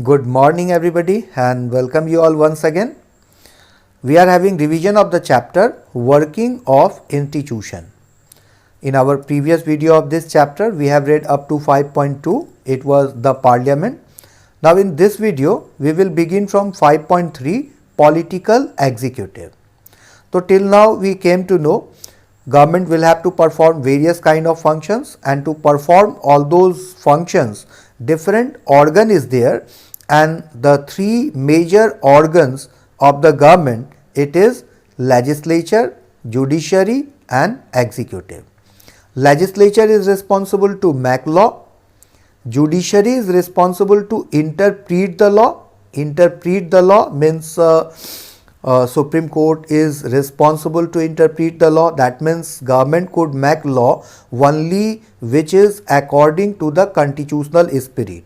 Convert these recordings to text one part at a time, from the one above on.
Good morning everybody and welcome you all once again. We are having revision of the chapter Working of Institution. In our previous video of this chapter we have read up to 5.2, it was the Parliament. Now in this video we will begin from 5.3 Political Executive. So till now we came to know government will have to perform various kind of functions, and to perform all those functions different organ is there, and the three major organs of the government, it is legislature, judiciary and executive. Legislature is responsible to make law, judiciary is responsible to interpret the law. Interpret the law means Supreme Court is responsible to interpret the law. That means government could make law only which is according to the constitutional spirit.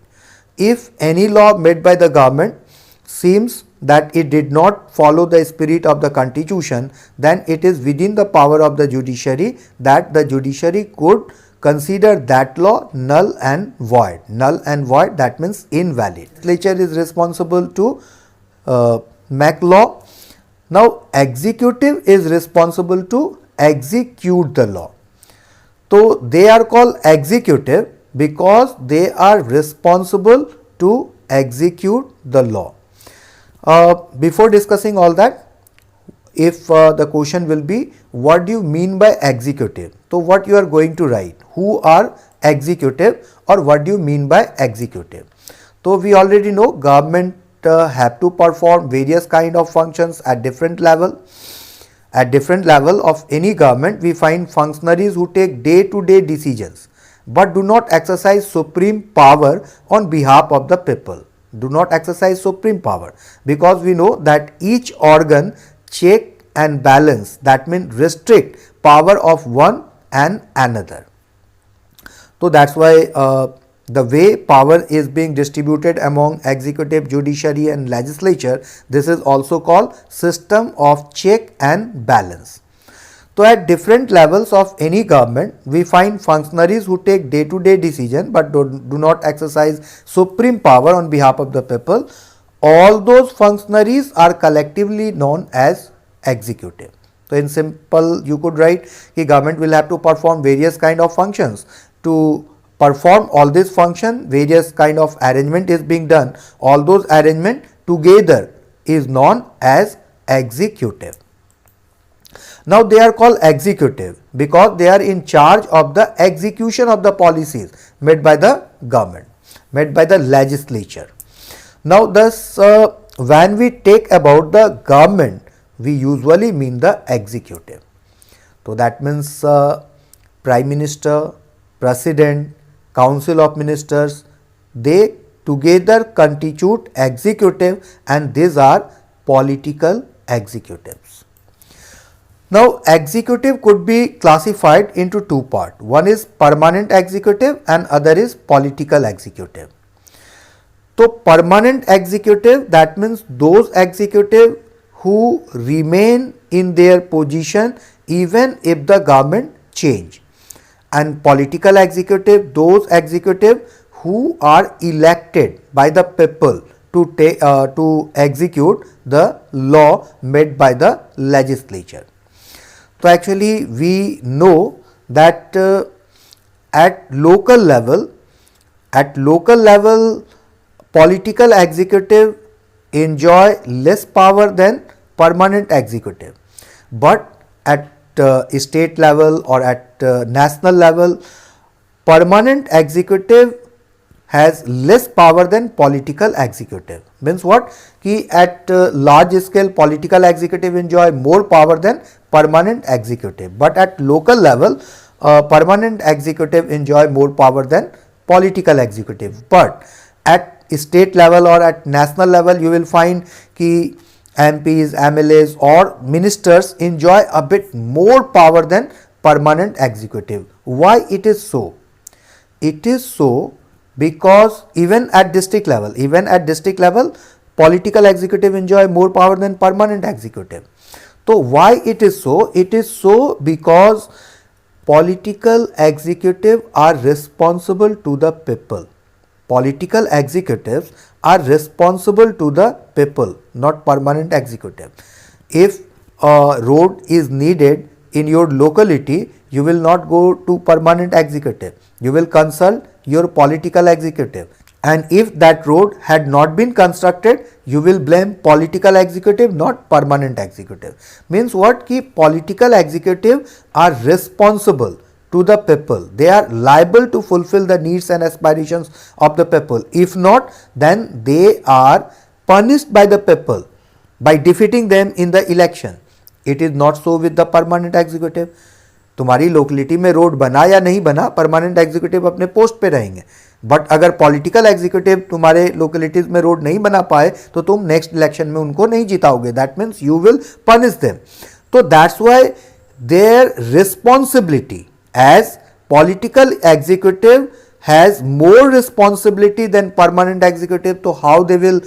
If any law made by the government seems that it did not follow the spirit of the constitution, then it is within the power of the judiciary that the judiciary could consider that law null and void. Null and void, that means invalid. Legislature is responsible to make law. Now executive is responsible to execute the law. So they are called executive because they are responsible to execute the law. Before discussing all that, if the question will be what do you mean by executive? So what you are going to write, who are executive or what do you mean by executive? So we already know government have to perform various kind of functions at different level. At different level of any government, we find functionaries who take day-to-day decisions but do not exercise supreme power on behalf of the people. Do not exercise supreme power, because we know that each organ check and balance, that means restrict power of one and another. So that's why the way power is being distributed among executive, judiciary and legislature, this is also called system of check and balance. So at different levels of any government, we find functionaries who take day-to-day decision but do not exercise supreme power on behalf of the people. All those functionaries are collectively known as executive. So in simple you could write the government will have to perform various kind of functions. To perform all this function, various kind of arrangement is being done. All those arrangement together is known as executive. Now they are called executive because they are in charge of the execution of the policies made by the government, made by the legislature. Now thus when we take about the government, we usually mean the executive. So that means Prime Minister, President, Council of Ministers, they together constitute executive, and these are political executives. Now executive could be classified into two parts. One is permanent executive and other is political executive. So permanent executive, that means those executive who remain in their position even if the government change, and political executive, those executive who are elected by the people to execute the law made by the legislature. So actually we know that at local level political executive enjoy less power than permanent executive, but at state level or at national level, permanent executive has less power than political executive. Means what? Ki at large scale political executive enjoy more power than permanent executive, but at local level permanent executive enjoy more power than political executive. But at state level or at national level, you will find ki MPs, MLAs or ministers enjoy a bit more power than permanent executive. Why it is so? It is so because even at district level, political executive enjoy more power than permanent executive. So why it is so? It is so because political executive are responsible to the people. political executives are responsible to the people, not permanent executive. If a road is needed in your locality, you will not go to permanent executive. You will consult your political executive. And if that road had not been constructed, you will blame political executive, not permanent executive. Means what? Ki political executive are responsible to the people. They are liable to fulfill the needs and aspirations of the people. If not, then they are punished by the people by defeating them in the election. It is not so with the permanent executive. तुम्हारी locality में road बना या नहीं बना, permanent executive अपने post पे रहेंगे. But अगर पॉलिटिकल एग्जीक्यूटिव तुम्हारे लोकेलिटीज में रोड नहीं बना पाए तो तुम नेक्स्ट इलेक्शन में उनको नहीं जिताओगे. That means you will punish them. तो that's why their responsibility as political executive has more responsibility than permanent executive. So how they will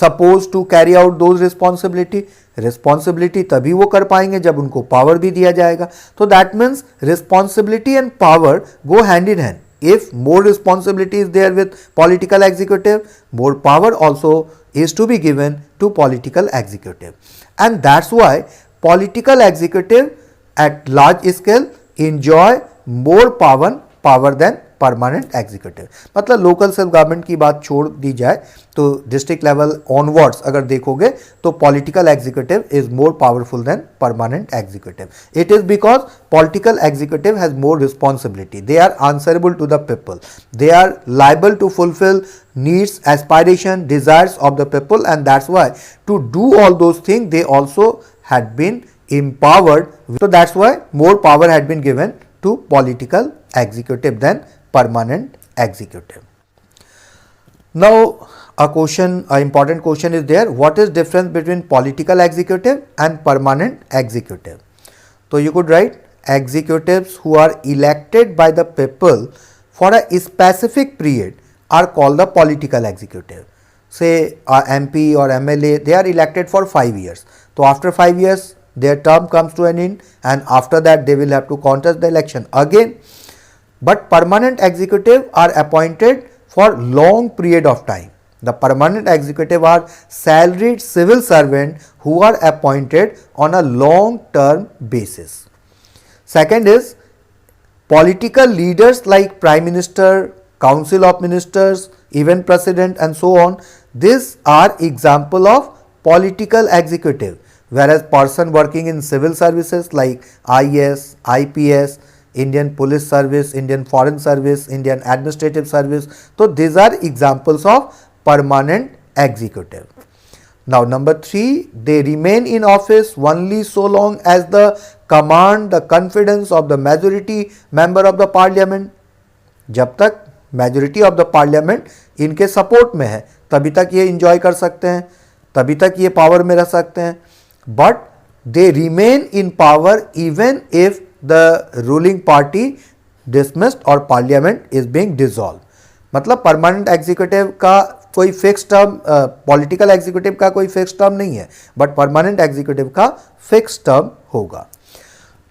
supposed to carry out those responsibility तभी वो कर पाएंगे जब उनको पावर भी दिया जाएगा. तो that means responsibility and power go hand in hand. If more responsibility is there with political executive, more power also is to be given to political executive. And that's why political executive at large scale enjoy more power than permanent executive. मतलब local self government की बात छोड़ दी जाए तो district level onwards अगर देखोगे तो political executive is more powerful than permanent executive. It is because political executive has more responsibility. They are answerable to the people. They are liable to fulfil needs, aspiration, desires of the people, and that's why to do all those things they also had been empowered. So that's why more power had been given to political executive than permanent executive. Now an important question is there. What is difference between political executive and permanent executive? So you could write executives who are elected by the people for a specific period are called the political executive. Say MP or MLA, they are elected for 5 years. So after 5 years their term comes to an end and after that they will have to contest the election again. But permanent executive are appointed for long period of time. The permanent executive are salaried civil servant who are appointed on a long term basis. Second is political leaders like Prime Minister, Council of Ministers, even President and so on. These are example of political executive. Whereas person working in civil services like IAS, IPS, Indian Police Service, Indian Foreign Service, Indian Administrative Service. So these are examples of permanent executive. Now number 3, they remain in office only so long as the command the confidence of the majority member of the parliament. जब तक majority of the parliament इनके support में है तभी तक ये enjoy कर सकते हैं, तभी तक ये power में रह सकते हैं. But they remain in power even if the ruling party dismissed or parliament is being dissolved. मतलब परमानेंट एग्जीक्यूटिव का कोई फिक्स टर्म, पॉलिटिकल एग्जीक्यूटिव का कोई फिक्स टर्म नहीं है, बट परमानेंट एग्जीक्यूटिव का फिक्स टर्म होगा.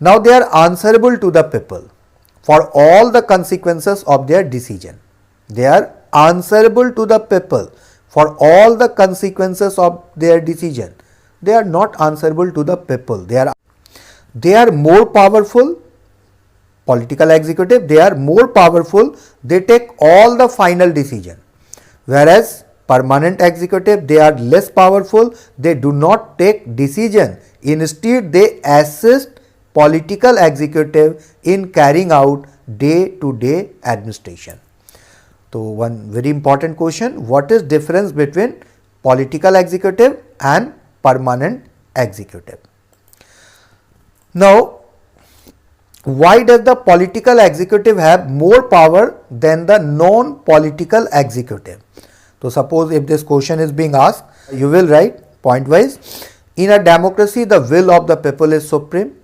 Now they are answerable to the people for all the consequences of their decision. They are answerable to the people for all the consequences of their decision. They are not answerable to the people. They are more powerful. Political executive, they are more powerful. They take all the final decision. Whereas permanent executive, they are less powerful. They do not take decision. Instead, they assist political executive in carrying out day-to-day administration. So one very important question: what is difference between political executive and permanent executive? Now, why does the political executive have more power than the non-political executive? So suppose if this question is being asked, you will write point wise. In a democracy, the will of the people is supreme.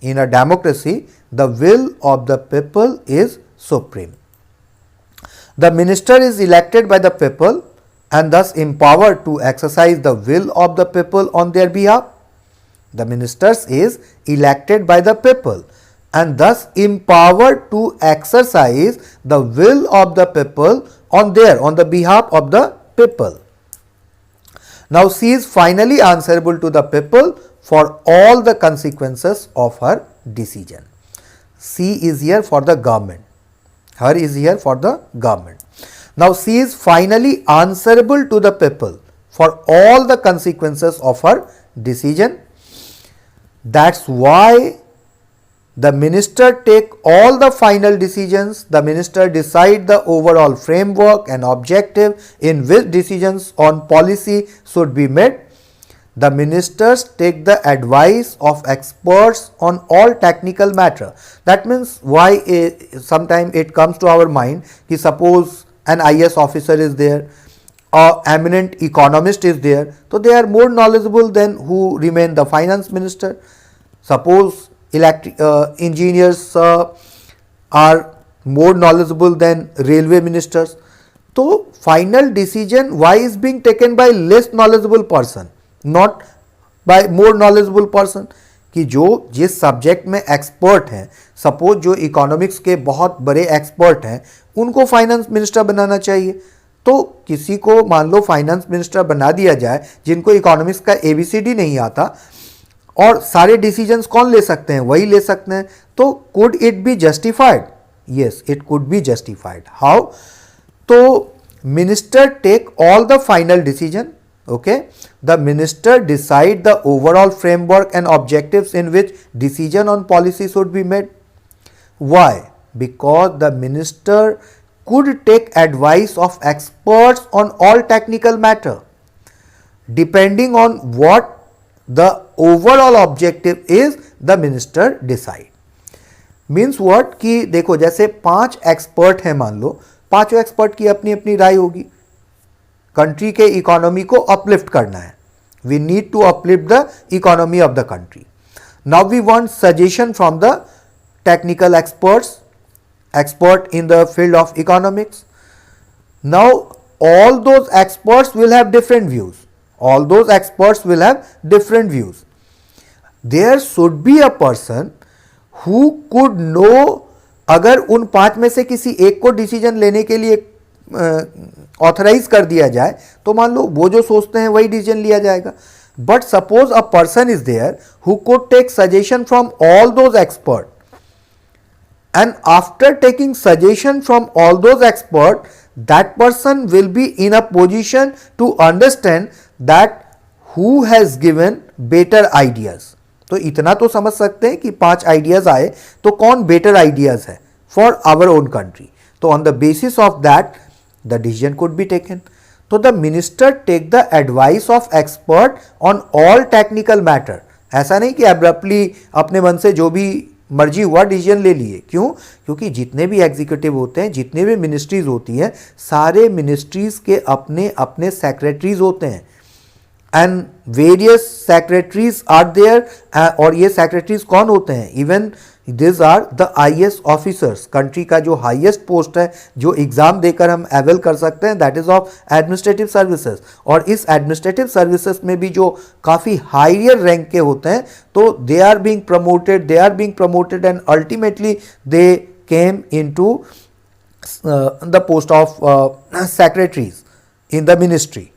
In a democracy, the will of the people is supreme. The minister is elected by the people and thus empowered to exercise the will of the people on their behalf. The ministers is elected by the people and thus empowered to exercise the will of the people on the behalf of the people. Now she is finally answerable to the people for all the consequences of her decision. She is here for the government. Her is here for the government. Now she is finally answerable to the people for all the consequences of her decision. That's why the minister take all the final decisions. The minister decide the overall framework and objective in which decisions on policy should be made. The ministers take the advice of experts on all technical matter. That means why sometimes it comes to our mind कि suppose an IS officer is there, or eminent economist is there, so they are more knowledgeable than who remain the finance minister. Suppose engineers are more knowledgeable than railway ministers. So final decision why is being taken by less knowledgeable person, not by more knowledgeable person. कि जो जिस subject में expert हैं, suppose जो economics के बहुत बड़े expert हैं, उनको फाइनेंस मिनिस्टर बनाना चाहिए. तो किसी को मान लो फाइनेंस मिनिस्टर बना दिया जाए जिनको इकोनॉमिक्स का ABCD नहीं आता, और सारे डिसीजंस कौन ले सकते हैं? वही ले सकते हैं. तो could it be justified? Yes, it could be justified. How? तो minister take all the final decision. Okay, the minister decide the overall framework and objectives in which decision on policy should be made. Why? Because the minister could take advice of experts on all technical matter. Depending on what the overall objective is, the minister decide. Means what? कि देखो जैसे 5 expert हैं, मान लो 5 expert की अपनी अपनी राय होगी. Country के इकोनॉमी को अपलिफ्ट करना है. We need to uplift the economy of the country. Now we want suggestion from the technical experts, expert in the field of economics. Now all those experts will have different views. All those experts will have different views. There should be a person who could know. अगर उन 5 में से किसी एक को decision लेने के लिए ऑथराइज कर दिया जाए तो मान लो वो जो सोचते हैं वही डिसीजन लिया जाएगा. But suppose a person is there who could take suggestion from all those expert, and after taking suggestion from all those expert, that person will be in a position to understand that who has given better ideas. तो इतना तो समझ सकते हैं कि 5 ideas आए तो कौन बेटर आइडियाज है फॉर आवर ओन कंट्री. तो on the basis of that the decision could be taken. So the minister take the advice of expert on all technical matter. ऐसा नहीं कि abruptly अपने मन से जो भी मर्जी हुआ डिसीजन ले लिए. क्यों? क्योंकि जितने भी एग्जीक्यूटिव होते हैं, जितने भी मिनिस्ट्रीज होती हैं, सारे मिनिस्ट्रीज के अपने अपने सेक्रेटरीज होते हैं, and various secretaries are there. और ये सेक्रेटरीज कौन होते हैं? Even this are the IAS officers. Country का जो हाईएस्ट पोस्ट है, जो एग्जाम देकर हम अवेल कर सकते हैं, that is of administrative services. और इस एडमिनिस्ट्रेटिव सर्विसेज में भी जो काफ़ी हायर रैंक के होते हैं, तो they are being promoted and ultimately they came into the post of secretaries in the ministry.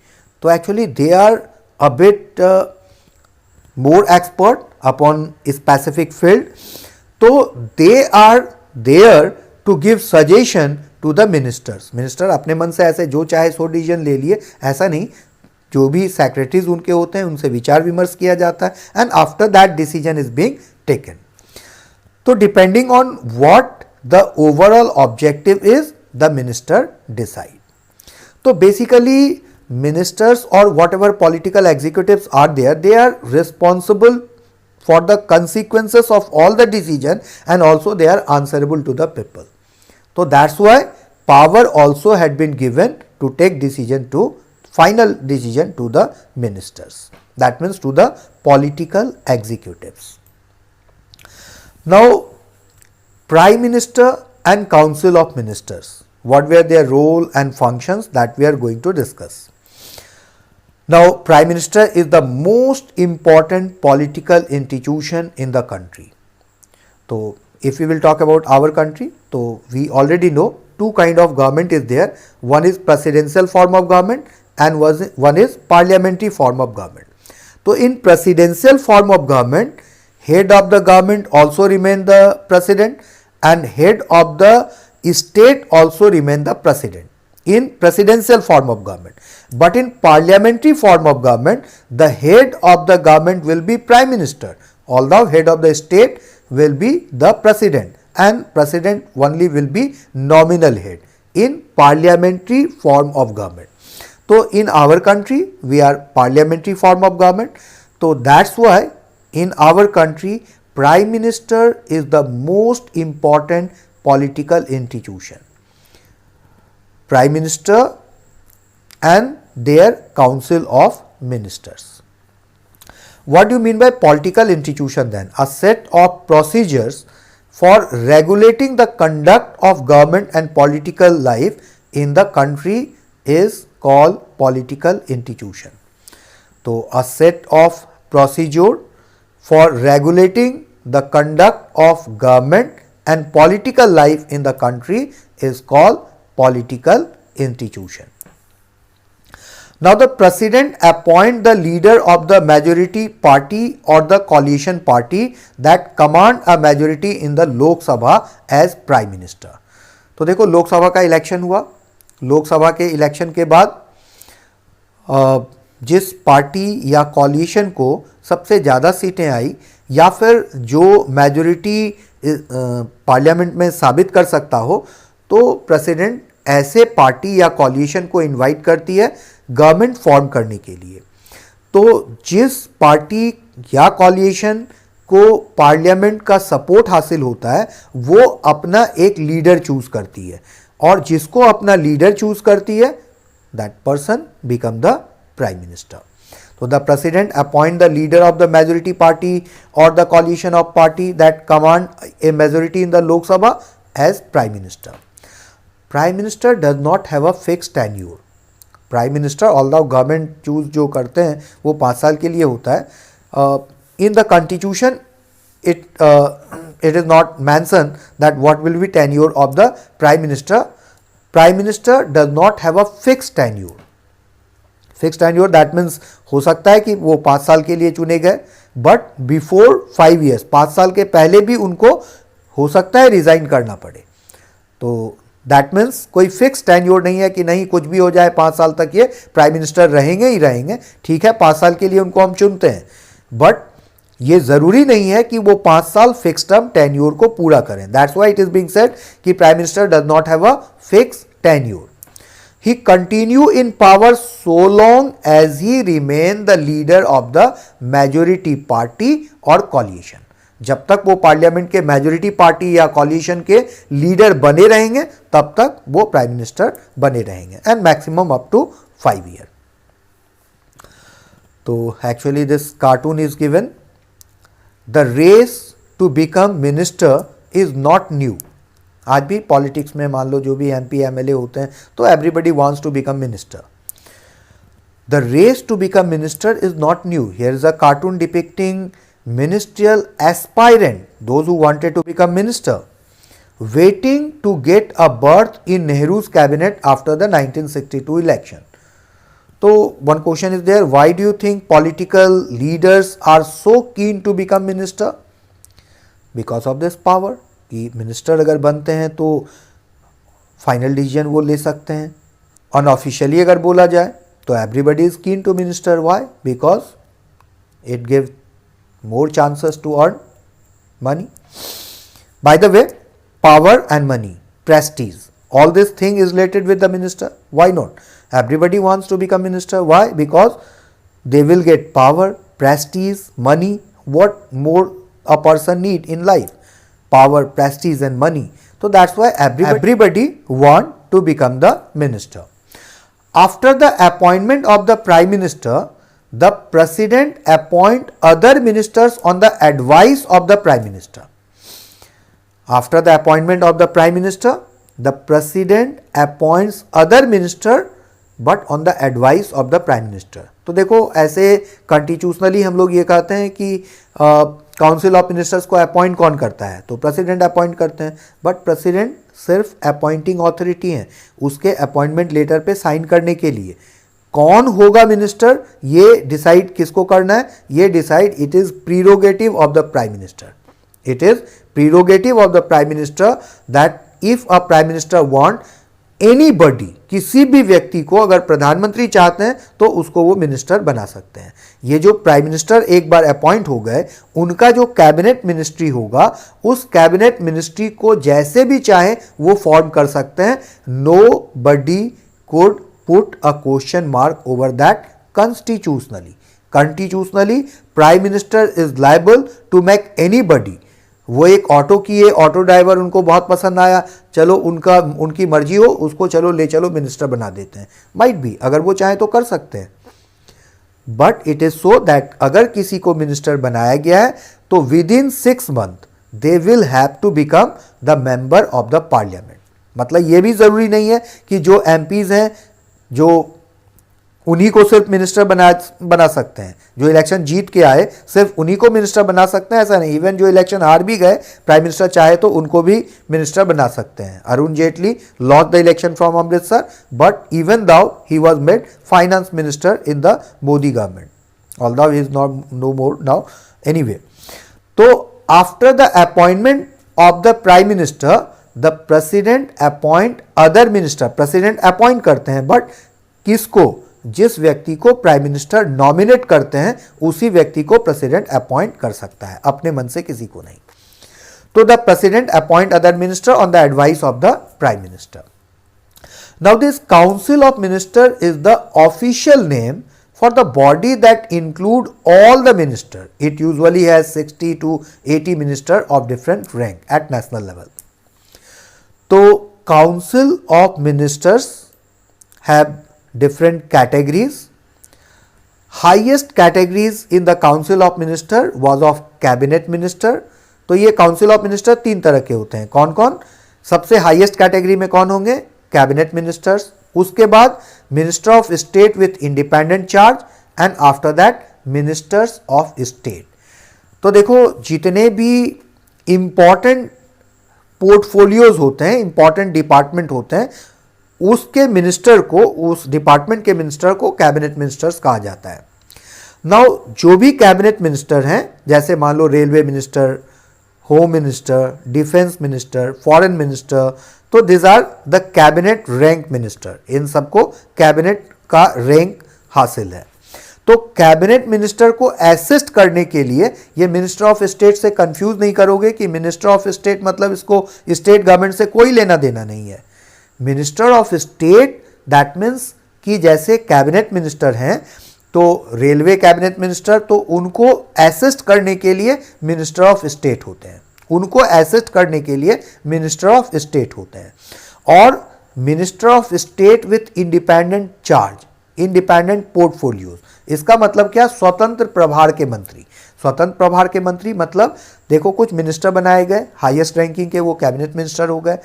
तो actually they are a bit more expert upon a specific field. So they are there to give suggestion to the ministers. Minister अपने मन से ऐसे जो चाहे so decision ले लिए, ऐसा नहीं. जो भी सेक्रेटरीज उनके होते हैं उनसे विचार विमर्श किया जाता है, and after that decision is being taken. तो depending on what the overall objective is, the minister decide. तो basically ministers or whatever political executives are there, they are responsible for the consequences of all the decision, and also they are answerable to the people. So that's why power also had been given to take final decision to the ministers. That means to the political executives. Now Prime Minister and Council of Ministers, what were their role and functions, that we are going to discuss. Now Prime Minister is the most important political institution in the country. So if we will talk about our country, so we already know two kind of government is there. One is presidential form of government and one is parliamentary form of government. So in presidential form of government, head of the government also remain the president and head of the state also remain the president in presidential form of government. But in parliamentary form of government, the head of the government will be prime minister, although head of the state will be the president and president only will be nominal head in parliamentary form of government. So in our country we are parliamentary form of government. So that's why in our country prime minister is the most important political institution. Prime minister and their council of ministers. What do you mean by political institution then? A set of procedures for regulating the conduct of government and political life in the country is called political institution. So a set of procedure for regulating the conduct of government and political life in the country is called political institution. Now the president appoint the leader of the majority party or the coalition party that command a majority in the Lok Sabha as prime minister. तो देखो लोकसभा का election हुआ, लोकसभा के election के बाद जिस party या coalition को सबसे ज़्यादा सीटें आई या फिर जो मेजॉरिटी पार्लियामेंट में साबित कर सकता हो, तो प्रेसिडेंट ऐसे पार्टी या कॉलिशन को इनवाइट करती है गवर्नमेंट फॉर्म करने के लिए. तो जिस पार्टी या कॉलिशन को पार्लियामेंट का सपोर्ट हासिल होता है वो अपना एक लीडर चूज करती है और जिसको अपना लीडर चूज करती है that person become the prime minister. So the president appoint the leader of the majority party or the coalition of party that command a majority in the Lok Sabha as prime minister. Prime minister does not have a fixed tenure. Prime minister although government choose जो करते हैं वो 5 साल के लिए होता है. In the constitution it is not mentioned that what will be tenure of the prime minister. Prime minister does not have a fixed tenure. Fix tenure that means हो सकता है कि वो 5 साल के लिए चुने गए बट बिफोर 5 ईयर्स 5 साल के पहले भी उनको हो सकता है रिजाइन करना पड़े. तो दैट मीन्स कोई फिक्स टेन्योर नहीं है कि नहीं कुछ भी हो जाए 5 साल तक ये प्राइम मिनिस्टर रहेंगे ही रहेंगे. ठीक है 5 साल के लिए उनको हम चुनते हैं बट ये जरूरी नहीं है कि वो 5 साल फिक्स टर्म टेन्योर को पूरा करें. That's why it is being said कि prime minister does not have a fix tenure. He continue in power so long as he remain the leader of the majority party or coalition. जब तक वो parliament के majority party या coalition के leader बने रहेंगे तब तक वो प्राइम मिनिस्टर बने रहेंगे and maximum up to 5 year. तो actually this cartoon is given. The race to become minister is not new. आज भी पॉलिटिक्स में मान लो जो भी एमपी एमएलए होते हैं तो everybody wants to become minister. The race to become minister is not new. Here is a cartoon depicting ministerial aspirant those who wanted to become minister waiting to get a berth in Nehru's cabinet after the 1962 election. तो one question is there, why do you think political leaders are so keen to become minister? Because of this power. कि minister अगर बनते हैं तो final decision वो ले सकते हैं. अनऑफिशियली अगर बोला जाए तो everybody is keen to minister. Why? Because it give more chances to earn money. By the way power and money, prestige, all this thing is related with the minister. Why not? Everybody wants to become minister. Why? Because they will get power, prestige, money. What more a person need in life? Power, prestige and money. So that's why everybody want to become the minister. After the appointment of the prime minister, the president appoint other ministers on the advice of the prime minister. After the appointment of the prime minister, the president appoints other minister but on the advice of the prime minister. तो देखो ऐसे कंस्टिट्यूशनली हम लोग ये कहते हैं कि council of ministers को अपॉइंट कौन करता है? तो प्रेसिडेंट अपॉइंट करते हैं बट प्रेसिडेंट सिर्फ अपॉइंटिंग ऑथोरिटी हैं, उसके अपॉइंटमेंट लेटर पे साइन करने के लिए। कौन होगा मिनिस्टर ये डिसाइड किसको करना है, ये decide it is prerogative of the prime minister. It is prerogative of the prime minister that if a prime minister want anybody, किसी भी व्यक्ति को अगर प्रधानमंत्री चाहते हैं तो उसको वो मिनिस्टर बना सकते हैं। ये जो प्राइम मिनिस्टर एक बार अपॉइंट हो गए, उनका जो कैबिनेट मिनिस्ट्री होगा, उस कैबिनेट मिनिस्ट्री को जैसे भी चाहे वो फॉर्म कर सकते हैं। Nobody could put a question mark over that constitutionally. Constitutionally prime minister is liable to make anybody. वो एक ऑटो किए, ऑटो ड्राइवर उनको बहुत पसंद आया, चलो उनकी मर्जी हो, उसको चलो ले चलो मिनिस्टर बना देते हैं। माइट भी, अगर वो चाहे तो कर सकते हैं। But it is so that अगर किसी को मिनिस्टर बनाया गया है तो within 6 months they will have to become the member of the parliament. मतलब ये भी जरूरी नहीं है कि जो एमपीज हैं जो उन्हीं को सिर्फ मिनिस्टर बना सकते हैं, जो इलेक्शन जीत के आए सिर्फ उन्हीं को मिनिस्टर बना सकते हैं, ऐसा नहीं। इवन जो इलेक्शन हार भी गए, प्राइम मिनिस्टर चाहे तो उनको भी मिनिस्टर बना सकते हैं। Arun Jaitley lost the election from Amritsar, but even though he was made finance minister in the Modi government, although he is not no more now anyway. तो after the appointment of the prime minister the president appoint other minister. President appoint करते हैं, but किसको? जिस व्यक्ति को prime minister nominate करते हैं उसी व्यक्ति को प्रेसिडेंट अपॉइंट कर सकता है, अपने मन से किसी को नहीं। तो the president appoint other minister on the advice of the prime minister. Now this council of minister is the official name for the body that include all the minister. It usually has 60 to 80 minister of different rank at national level. तो council of ministers have different categories. Highest categories in the council of minister was of cabinet minister. तो ये council of minister 3 तरह के होते हैं। कौन कौन? सबसे हाईएस्ट कैटेगरी में कौन होंगे? Cabinet ministers. उसके बाद minister of state with independent charge and after that ministers of state. तो देखो जितने भी इंपॉर्टेंट पोर्टफोलियोज होते हैं, इंपॉर्टेंट डिपार्टमेंट होते हैं, उसके मिनिस्टर को, उस डिपार्टमेंट के मिनिस्टर को कैबिनेट मिनिस्टर्स कहा जाता है। नाउ जो भी कैबिनेट मिनिस्टर हैं, जैसे मान लो railway minister, home minister, defence minister, foreign minister, तो this are the cabinet rank minister. इन सबको कैबिनेट का रैंक हासिल है। तो कैबिनेट मिनिस्टर को असिस्ट करने के लिए, ये मिनिस्टर ऑफ स्टेट से कंफ्यूज नहीं करोगे कि मिनिस्टर ऑफ स्टेट मतलब इसको स्टेट गवर्नमेंट से कोई लेना देना नहीं है। Minister of state that means कि जैसे कैबिनेट मिनिस्टर हैं तो रेलवे कैबिनेट मिनिस्टर, तो उनको असिस्ट करने के लिए मिनिस्टर ऑफ स्टेट होते हैं, उनको असिस्ट करने के लिए मिनिस्टर ऑफ स्टेट होते हैं। और minister of state with independent charge, independent portfolios, इसका मतलब क्या? स्वतंत्र प्रभार के मंत्री। स्वतंत्र प्रभार के मंत्री मतलब देखो कुछ मिनिस्टर बनाए गए हाईएस्ट रैंकिंग के, वो कैबिनेट मिनिस्टर हो गए।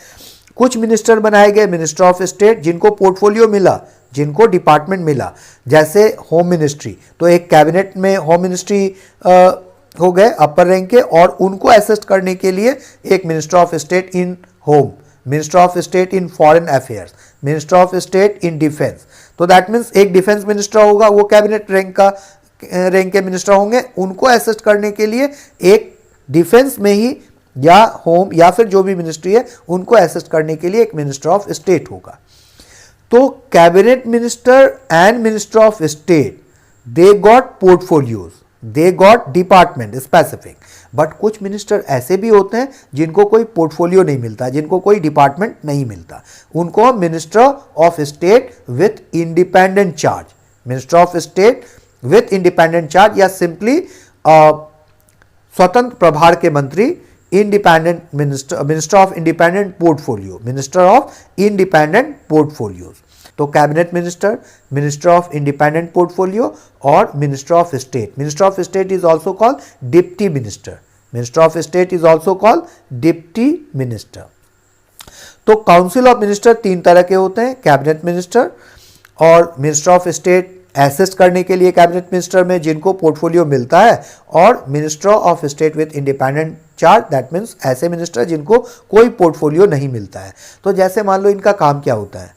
कुछ मिनिस्टर बनाए गए मिनिस्टर ऑफ स्टेट जिनको पोर्टफोलियो मिला, जिनको डिपार्टमेंट मिला, जैसे होम मिनिस्ट्री, तो एक कैबिनेट में होम मिनिस्ट्री हो गए अपर रैंक के, और उनको असिस्ट करने के लिए एक minister of state in home, minister of state in foreign affairs, minister of state in defence. तो दैट मीन्स एक डिफेंस मिनिस्टर होगा, वो कैबिनेट रैंक के मिनिस्टर होंगे, उनको असिस्ट करने के लिए एक डिफेंस में ही या होम या फिर जो भी मिनिस्ट्री है उनको असिस्ट करने के लिए एक मिनिस्टर ऑफ स्टेट होगा। तो cabinet minister and minister of state they got portfolios, they got department specific. But कुछ मिनिस्टर ऐसे भी होते हैं जिनको कोई पोर्टफोलियो नहीं मिलता, जिनको कोई डिपार्टमेंट नहीं मिलता, उनको minister of state with independent charge, minister of state with independent charge, या सिंपली स्वतंत्र प्रभार के मंत्री, independent minister, minister of independent portfolio, minister of independent portfolios. तो cabinet minister, minister of independent portfolio और minister of state. Minister of state is also called deputy minister, minister of state is also called deputy minister. तो council of minister 3 तरह के होते हैं, cabinet minister और minister of state assist करने के लिए कैबिनेट मिनिस्टर में जिनको पोर्टफोलियो मिलता है, और minister of state with independent 4 that means ऐसे मिनिस्टर जिनको कोई पोर्टफोलियो नहीं मिलता है। तो जैसे मान लो इनका काम क्या होता है,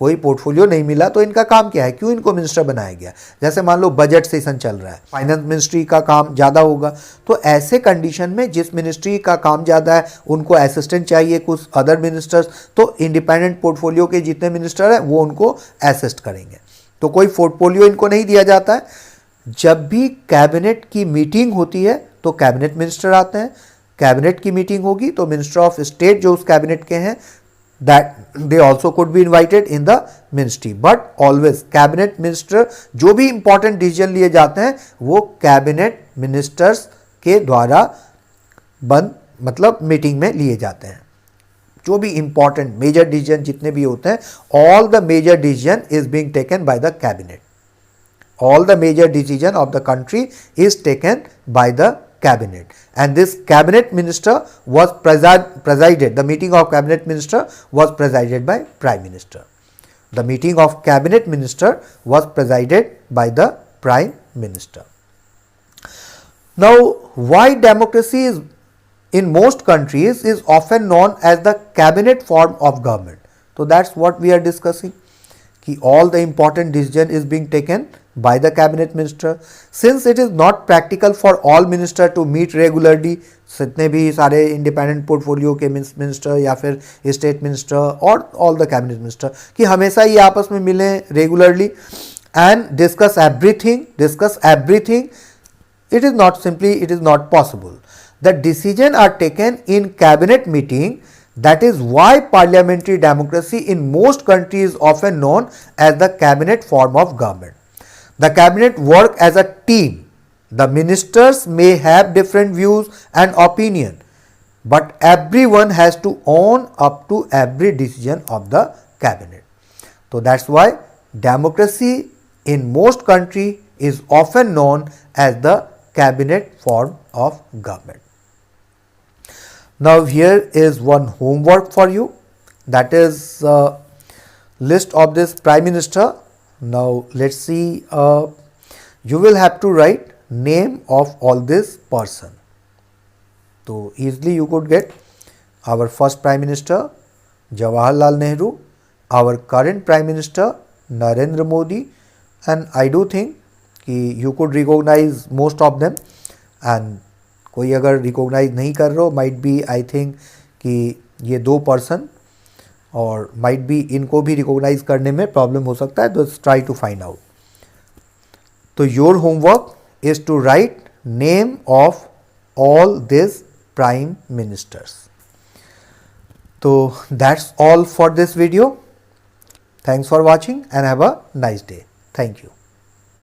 कोई पोर्टफोलियो नहीं मिला तो इनका काम क्या है, क्यों इनको मिनिस्टर बनाया गया। जैसे मान लो बजट सेशन चल रहा है, फाइनेंस मिनिस्ट्री का काम ज़्यादा होगा, तो ऐसे कंडीशन में जिस मिनिस्ट्री का काम ज़्यादा है उनको असिस्टेंट चाहिए कुछ अदर मिनिस्टर्स, तो इंडिपेंडेंट पोर्टफोलियो के जितने मिनिस्टर हैं वो उनको असिस्ट करेंगे। तो कोई पोर्टफोलियो इनको नहीं दिया जाता है। जब भी कैबिनेट की मीटिंग होती है तो कैबिनेट मिनिस्टर आते हैं, कैबिनेट की मीटिंग होगी तो मिनिस्टर ऑफ स्टेट जो उस कैबिनेट के हैं that they also could be invited in the ministry, but always cabinet minister जो भी important decision लिए जाते हैं वो cabinet ministers के द्वारा मतलब मीटिंग में लिए जाते हैं। जो भी important major decision जितने भी होते हैं, all the major decision is being taken by the cabinet. All the major decision of the country is taken by the cabinet, and this cabinet minister was presided, the meeting of cabinet minister was presided by prime minister. The meeting of cabinet minister was presided by the prime minister. Now, why democracy is in most countries is often known as the cabinet form of government. So that's what we are discussing, कि all the important decision is being taken by the cabinet minister. Since it is not practical for all minister to meet regularly, जितने भी सारे independent portfolio के minister या फिर state minister और all the cabinet minister कि हमेशा ये आपस में मिलें regularly and discuss everything, it is not possible. The decision are taken in cabinet meeting. That is why parliamentary democracy in most countries is often known as the cabinet form of government. The cabinet work as a team. The ministers may have different views and opinion, but everyone has to own up to every decision of the cabinet. So that's why democracy in most countries is often known as the cabinet form of government. Now here is one homework for you, that is list of this prime minister. Now let's see, you will have to write name of all this person. So easily you could get our first prime minister Jawaharlal Nehru, our current prime minister Narendra Modi, and I do think कि you could recognize most of them, and कोई अगर recognize नहीं कर रहे हो might be I think कि ये 2 person और might be इनको भी recognize करने में problem हो सकता है, तो try to find out. तो your homework is to write name of all these prime ministers. So that's all for this video. Thanks for watching and have a nice day. Thank you.